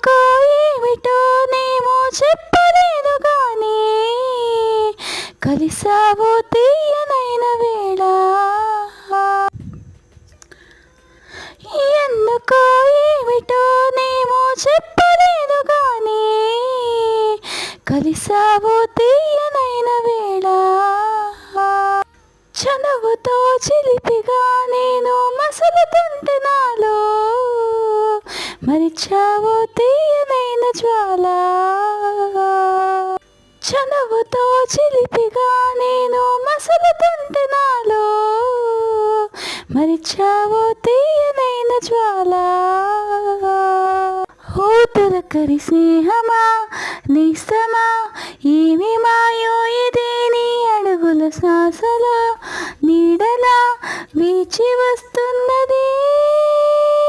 ఎందుకో ఏమిటో నేమో చెప్పలేదు కానీ కలిసావో తీయనైన వేళ. ఎందుకో ఏమిటో నేమో చెప్పలేదు కానీ కలిసావో తీయనైన వేళ. చనువుతో చిలిపిగా నేను మసలుతుంటే నాలో మరిచావో తీయనైన జ్వాల. చనువుతో చిలిపిగా నేను మసలుతుంటే నాలో మరిచావో తీయనైన జ్వాల. తొలకరి స్నేహమా నిస్తమా ఏమి మాయో ఇదే నీ అడుగుల శ్వాసలో నీడలా వీచి వస్తున్నది